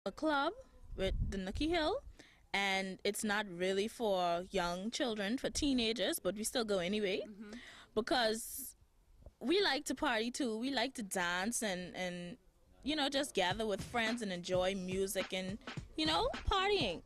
A club with the Nookie Hill, and it's not really for young children, for teenagers, but we still go anyway because we like to party too. We like to dance and just gather with friends and enjoy music and partying.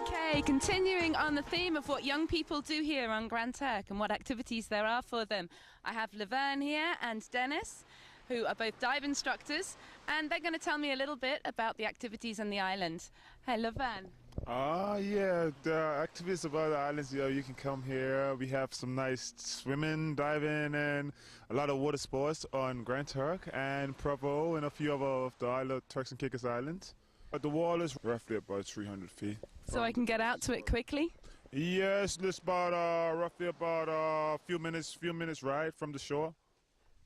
Okay, continuing on the theme of what young people do here on Grand Turk and what activities there are for them. I have Laverne here and Dennis, who are both dive instructors, and they're going to tell me a little bit about the activities on the island. Hey, Laverne. Yeah, the activities about the islands, you can come here. We have some nice swimming, diving, and a lot of water sports on Grand Turk and Provo and a few of the island, Turks and Caicos Islands. But the wall is roughly about 300 feet. So I can get out to it quickly? Yes, it's about roughly about a few minutes ride from the shore.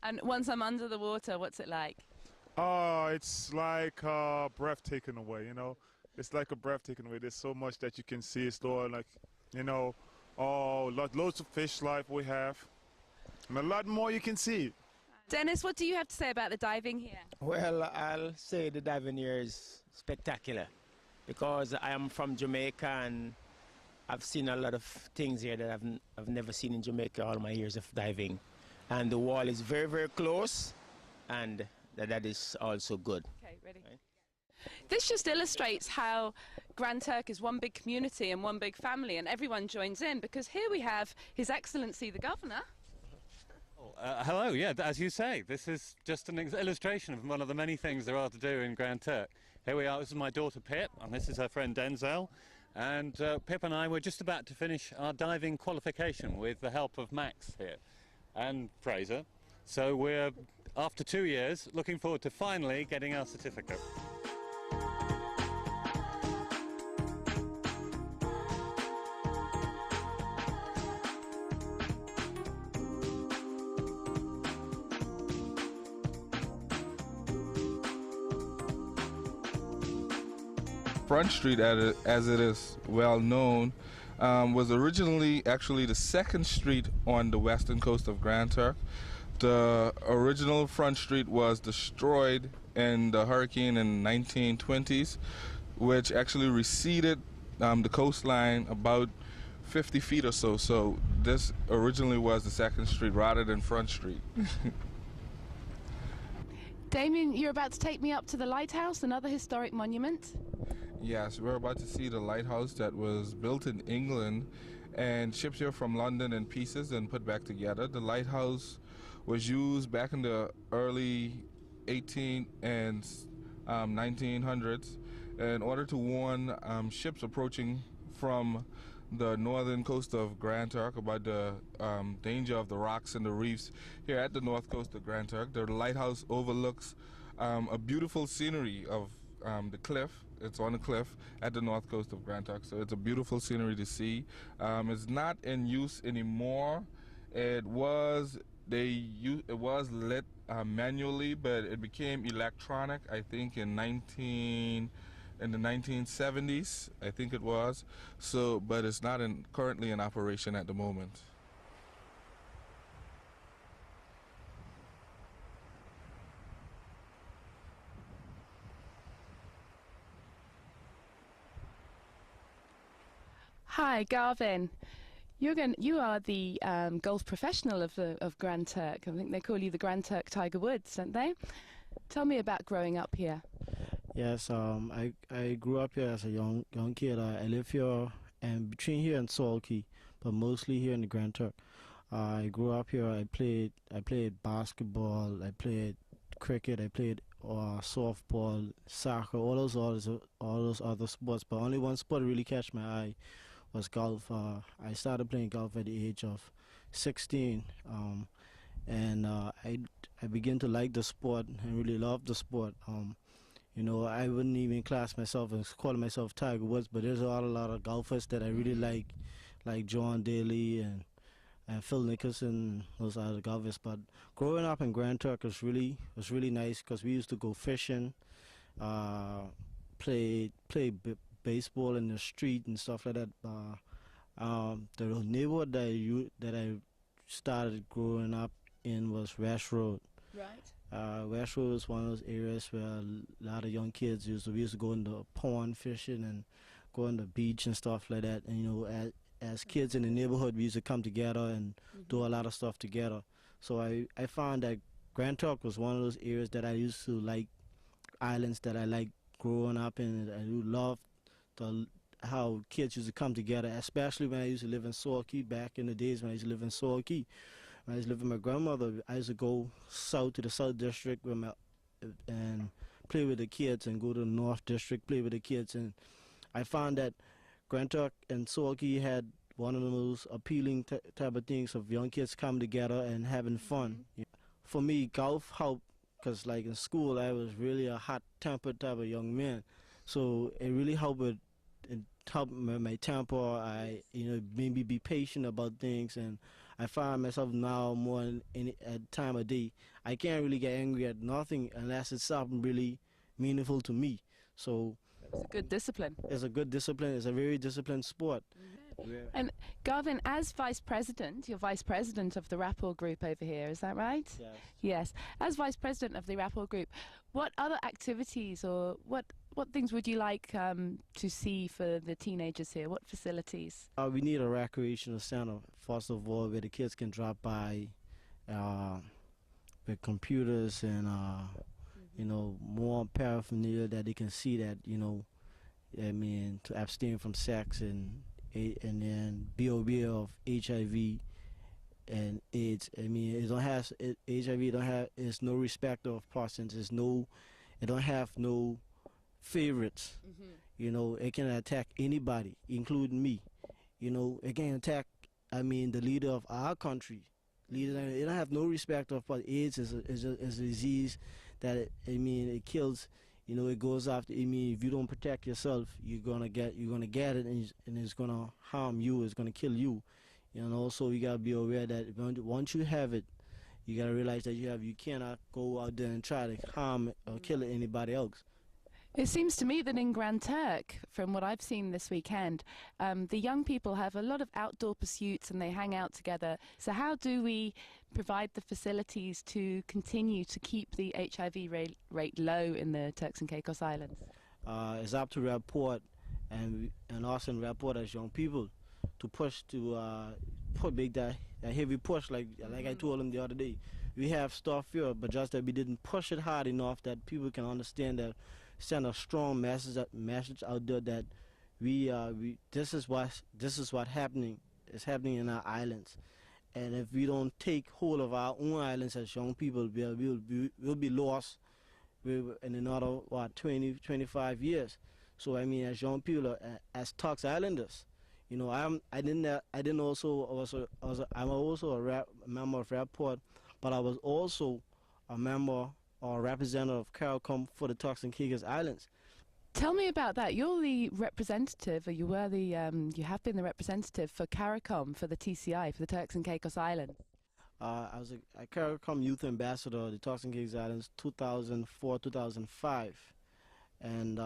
And once I'm under the water, what's it like? It's like breath taken away, you know. It's like a breath taken away. There's so much that you can see. It's like, loads of fish life we have, and a lot more you can see. Dennis, what do you have to say about the diving here? Well, I'll say the diving here is spectacular because I am from Jamaica and I've seen a lot of things here that I've never seen in Jamaica all my years of diving. And the wall is very, very close, and that is also good. Okay, ready? Right. This just illustrates how Grand Turk is one big community and one big family, and everyone joins in, because here we have His Excellency the Governor. Hello, yeah, as you say, this is just an illustration of one of the many things there are to do in Grand Turk. Here we are, this is my daughter Pip, and this is her friend Denzel. And Pip and I were just about to finish our diving qualification with the help of Max here and Fraser. So we're, after 2 years, looking forward to finally getting our certificate. Front Street, as it is well known, was originally actually the second street on the western coast of Grand Turk. The original Front Street was destroyed in the hurricane in the 1920s, which actually receded the coastline about 50 feet or so. So this originally was the second street rather than Front Street. Damien, you're about to take me up to the lighthouse, another historic monument. Yes, we're about to see the lighthouse that was built in England and shipped here from London in pieces and put back together. The lighthouse was used back in the early 18 and 1900s in order to warn ships approaching from the northern coast of Grand Turk about the danger of the rocks and the reefs here at the north coast of Grand Turk. The lighthouse overlooks a beautiful scenery of the cliff. It's on a cliff at the north coast of Grand Turk, so it's a beautiful scenery to see. It's not in use anymore. It was lit manually, but it became electronic, I think, in the 1970s, I think it was. So, but it's not currently in operation at the moment. Hi, Garvin. You are the golf professional of Grand Turk. I think they call you the Grand Turk Tiger Woods, don't they? Tell me about growing up here. Yes, I grew up here as a young kid. I live here and between here and Salkey, but mostly here in the Grand Turk. I grew up here. I played basketball. I played cricket. I played softball, soccer, all those other sports. But only one sport really catch my eye was golf. I started playing golf at the age of 16, and I began to like the sport and really love the sport. I wouldn't even class myself as calling myself Tiger Woods, but there's a lot of golfers that I really like John Daly and and Phil Nicholson, those are the guys. But growing up in Grand Turk was really nice because we used to go fishing, baseball in the street and stuff like that. The neighborhood that I started growing up in was West Road. Right. West Road was one of those areas where a lot of young kids we used to go into pond fishing and go on the beach and stuff like that. And as kids in the neighborhood, we used to come together and do a lot of stuff together. So I found that Grand Turk was one of those areas that I used to like, islands that I liked growing up in. I do love how kids used to come together, especially when I used to live in Sorky back in the days when I used to live in Sorky. When I used to live with my grandmother, I used to go south to the South District and play with the kids, and go to the North District, play with the kids. And I found that Grand Turk and Sorky had one of the most appealing type of things of young kids coming together and having fun. For me, golf helped because, like, in school, I was really a hot-tempered type of young man. So it really helped with my temper. I made me be patient about things, and I find myself now more in any time of day. I can't really get angry at nothing unless it's something really meaningful to me. So It's a good discipline. it's a good discipline. It's a very disciplined sport. And Garvin, as vice president, you're vice president of the Rapport Group over here, is that right? Yes. Yes. As vice president of the Rapport Group, what other activities or what things would you like to see for the teenagers here? What facilities? We need a recreational center, first of all, where the kids can drop by with computers and, more paraphernalia that they can see that, to abstain from sex and then be aware of HIV and AIDS. HIV it's no respect of persons. It don't have no favorites. It can attack anybody, including me. It can attack, the leader of our country. It don't have no respect of, but AIDS is a disease that it kills. It goes after. If you don't protect yourself, you're gonna get it, and it's gonna harm you. It's gonna kill you. So you gotta be aware that once you have it, you gotta realize that you cannot go out there and try to harm or kill anybody else. It seems to me that in Grand Turk, from what I've seen this weekend, the young people have a lot of outdoor pursuits and they hang out together. So how do we provide the facilities to continue to keep the HIV rate low in the Turks and Caicos Islands? It's up to Rapport and us in Rapport as young people to push that heavy push like I told them the other day. We have stuff here, but just that we didn't push it hard enough that people can understand that. Send a strong message out there that this is what happening is happening in our islands, and if we don't take hold of our own islands as young people, we'll be lost in another 20-25 years. So as young people, as Turks Islanders, I'm also a member of Rapport, but I was also a member or representative of CARICOM for the Turks and Caicos Islands. Tell me about that. You're the representative, or you have been the representative for CARICOM, for the TCI, for the Turks and Caicos Islands. I was a CARICOM Youth Ambassador of the Turks and Caicos Islands 2004-2005. And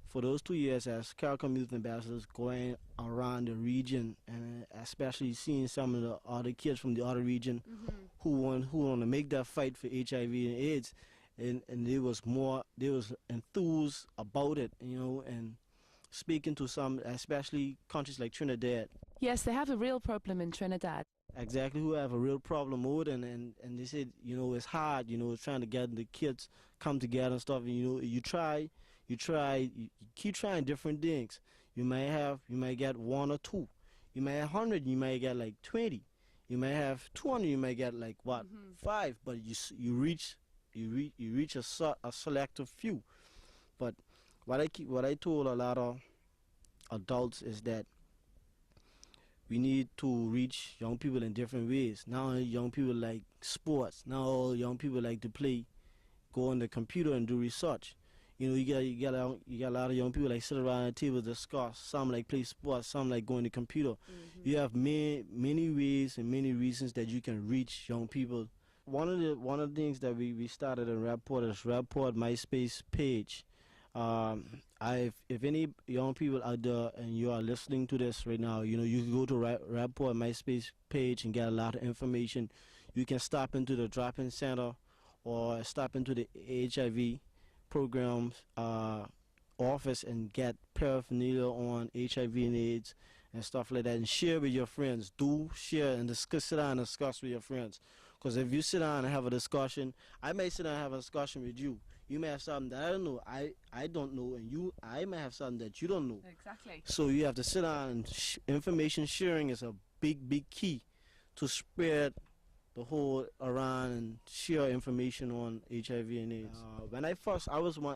for those 2 years as CARICOM Youth Ambassadors going around the region, and especially seeing some of the other kids from the other region who want to make that fight for HIV and AIDS, and they was enthused about it, and speaking to some, especially countries like Trinidad. Yes, they have a real problem in Trinidad. Exactly, who have a real problem with it, and they said, it's hard, trying to get the kids come together and stuff, and you keep trying different things. You might get one or two. You might have 100, you might get like 20. You might have 200, you might get like 5, but you reach a selective few. But what I told a lot of adults is that we need to reach young people in different ways. Now young people like sports. Now young people like to go on the computer and do research. You know, you got a lot of young people like sit around the table discuss. Some like play sports, some like going to computer. You have many ways and many reasons that you can reach young people. One of the things that we started in Rapport is Rapport MySpace page. If any young people out there and you are listening to this right now, you know, you can go to Rapport MySpace page and get a lot of information. You can stop into the drop-in center or stop into the HIV programs office and get paraphernalia on HIV and AIDS and stuff like that, and share with your friends. Do share and discuss, sit down and discuss with your friends. Because if you sit down and have a discussion, I may sit down and have a discussion with you. You may have something that I don't know, I don't know, and I may have something that you don't know. Exactly. So you have to sit down and information sharing is a big key to spread the whole around and share information on HIV and AIDS. When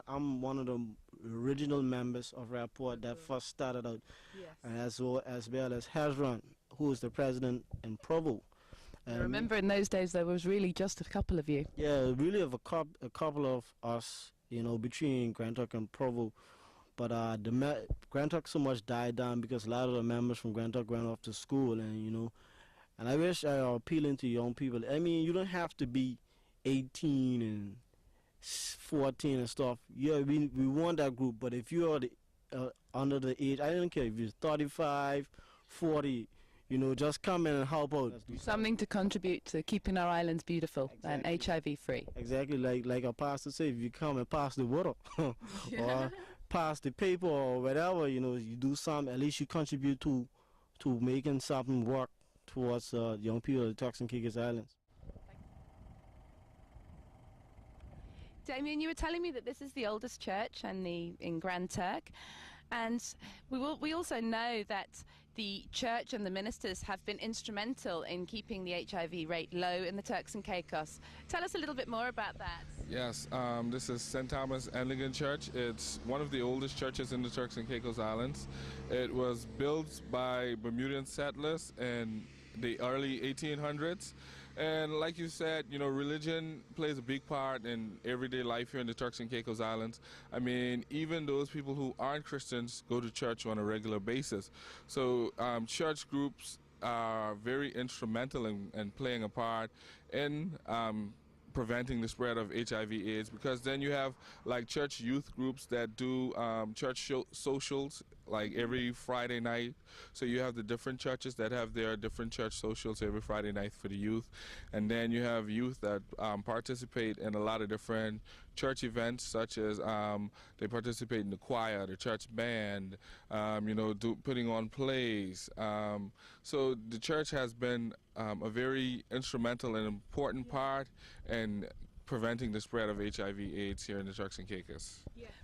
I'm one of the original members of Rapport that first started out, Yes. as well as Hezron, who is the president and provost. I remember in those days there was really just a couple of you. Yeah, really of a couple of us, you know, between Grand Turk and Provo. But Grand Turk so much died down because a lot of the members from Grand Turk went off to school, and you know, and I wish I appealing to young people. I mean, you don't have to be 18 and 14 and stuff. Yeah, we want that group, but if you are under the age, I don't care if you're 35, 40. You know, just come in and help out. Something to contribute to keeping our islands beautiful and HIV free. Exactly, like a pastor say, if you come and pass the water or pass the paper or whatever, you know, you do something, at least you contribute to making something work towards young people of the Turks and Caicos Islands. Damien, you were telling me that this is the oldest church in Grand Turk, and we also know that the church and the ministers have been instrumental in keeping the HIV rate low in the Turks and Caicos. Tell us a little bit more about that. Yes, this is St. Thomas Anglican Church. It's one of the oldest churches in the Turks and Caicos Islands. It was built by Bermudian settlers in the early 1800s. And like you said, you know, religion plays a big part in everyday life here in the Turks and Caicos Islands. I mean, even those people who aren't Christians go to church on a regular basis. So church groups are very instrumental in playing a part in preventing the spread of HIV/AIDS, because then you have like church youth groups that do church socials like every Friday night. So you have the different churches that have their different church socials every Friday night for the youth, and then you have youth that participate in a lot of different church events, such as they participate in the choir, the church band, you know, putting on plays. So the church has been a very instrumental and important part in preventing the spread of HIV/AIDS here in the Turks and Caicos.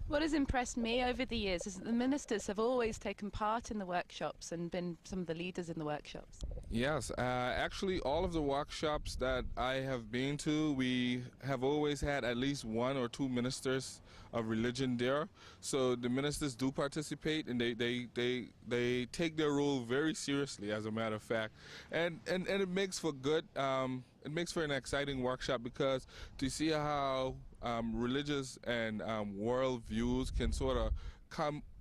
What has impressed me over the years is that the ministers have always taken part in the workshops and been some of the leaders in the workshops. Yes, actually all of the workshops that I have been to, we have always had at least one or two ministers of religion there. So the ministers do participate, and they take their role very seriously, as a matter of fact. And it makes for good, it makes for an exciting workshop, because to see how religious and world views can sort of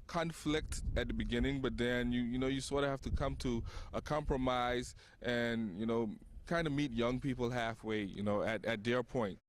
conflict at the beginning, but then you sort of have to come to a compromise and, you know, kind of meet young people halfway, you know, at their point.